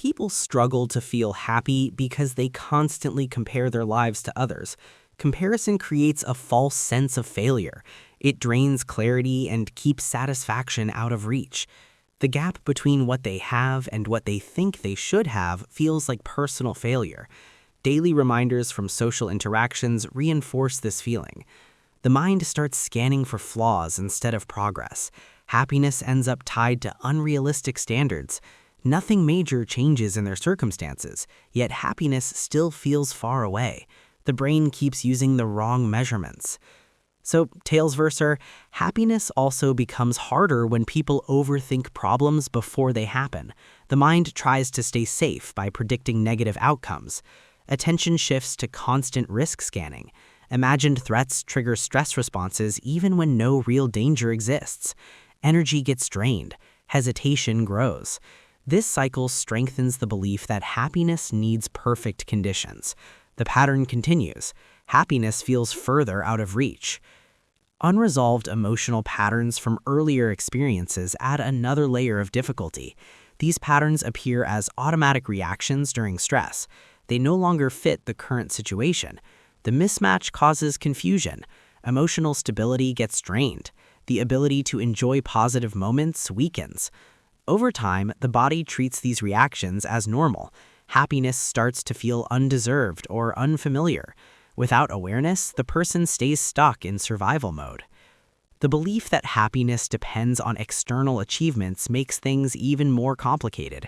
People struggle to feel happy because they constantly compare their lives to others. Comparison creates a false sense of failure. It drains clarity and keeps satisfaction out of reach. The gap between what they have and what they think they should have feels like personal failure. Daily reminders from social interactions reinforce this feeling. The mind starts scanning for flaws instead of progress. Happiness ends up tied to unrealistic standards. Nothing major changes in their circumstances, yet happiness still feels far away. The brain keeps using the wrong measurements. So, Talesverser, happiness also becomes harder when people overthink problems before they happen. The mind tries to stay safe by predicting negative outcomes. Attention shifts to constant risk scanning. Imagined threats trigger stress responses even when no real danger exists. Energy gets drained. Hesitation grows. This cycle strengthens the belief that happiness needs perfect conditions. The pattern continues. Happiness feels further out of reach. Unresolved emotional patterns from earlier experiences add another layer of difficulty. These patterns appear as automatic reactions during stress. They no longer fit the current situation. The mismatch causes confusion. Emotional stability gets strained. The ability to enjoy positive moments weakens. Over time, the body treats these reactions as normal. Happiness starts to feel undeserved or unfamiliar. Without awareness, the person stays stuck in survival mode. The belief that happiness depends on external achievements makes things even more complicated.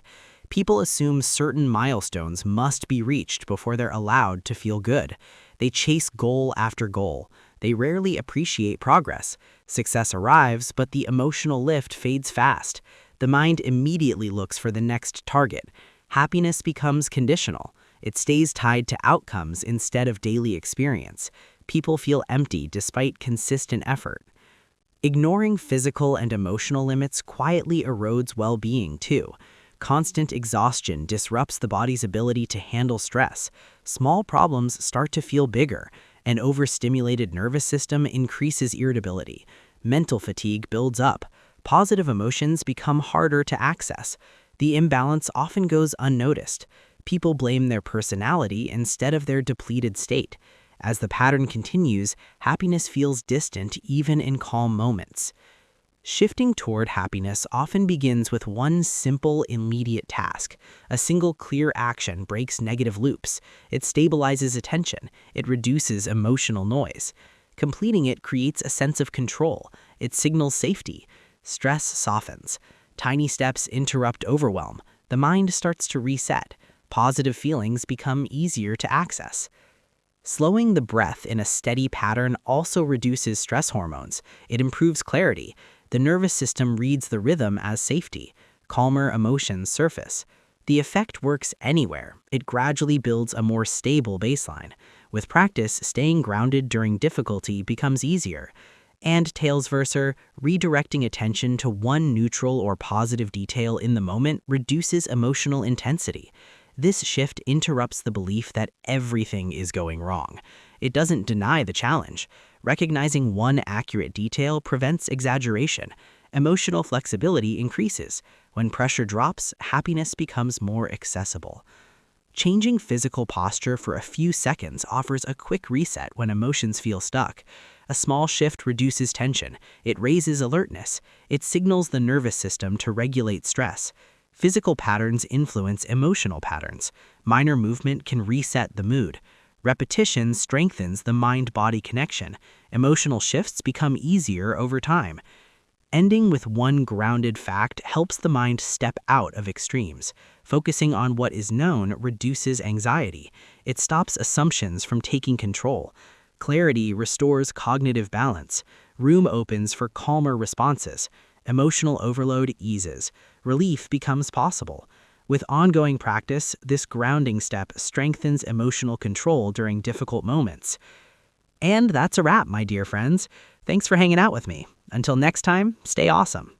People assume certain milestones must be reached before they're allowed to feel good. They chase goal after goal. They rarely appreciate progress. Success arrives, but the emotional lift fades fast. The mind immediately looks for the next target. Happiness becomes conditional. It stays tied to outcomes instead of daily experience. People feel empty despite consistent effort. Ignoring physical and emotional limits quietly erodes well-being too. Constant exhaustion disrupts the body's ability to handle stress. Small problems start to feel bigger. An overstimulated nervous system increases irritability. Mental fatigue builds up. Positive emotions become harder to access. The imbalance often goes unnoticed. People blame their personality instead of their depleted state. As the pattern continues, happiness feels distant even in calm moments. Shifting toward happiness often begins with one simple, immediate task. A single clear action breaks negative loops. It stabilizes attention. It reduces emotional noise. Completing it creates a sense of control. It signals safety. Stress softens. Tiny steps interrupt overwhelm. The mind starts to reset. Positive feelings become easier to access. Slowing the breath in a steady pattern also reduces stress hormones. It improves clarity. The nervous system reads the rhythm as safety. Calmer emotions surface. The effect works anywhere. It gradually builds a more stable baseline. With practice, staying grounded during difficulty becomes easier. And Talesverser, redirecting attention to one neutral or positive detail in the moment reduces emotional intensity. This shift interrupts the belief that everything is going wrong. It doesn't deny the challenge. Recognizing one accurate detail prevents exaggeration. Emotional flexibility increases. When pressure drops, happiness becomes more accessible. Changing physical posture for a few seconds offers a quick reset when emotions feel stuck. A small shift reduces tension. It raises alertness. It signals the nervous system to regulate stress. Physical patterns influence emotional patterns. Minor movement can reset the mood. Repetition strengthens the mind-body connection. Emotional shifts become easier over time. Ending with one grounded fact helps the mind step out of extremes. Focusing on what is known reduces anxiety. It stops assumptions from taking control. Clarity restores cognitive balance. Room opens for calmer responses. Emotional overload eases. Relief becomes possible. With ongoing practice, this grounding step strengthens emotional control during difficult moments. And that's a wrap, my dear friends. Thanks for hanging out with me. Until next time, stay awesome.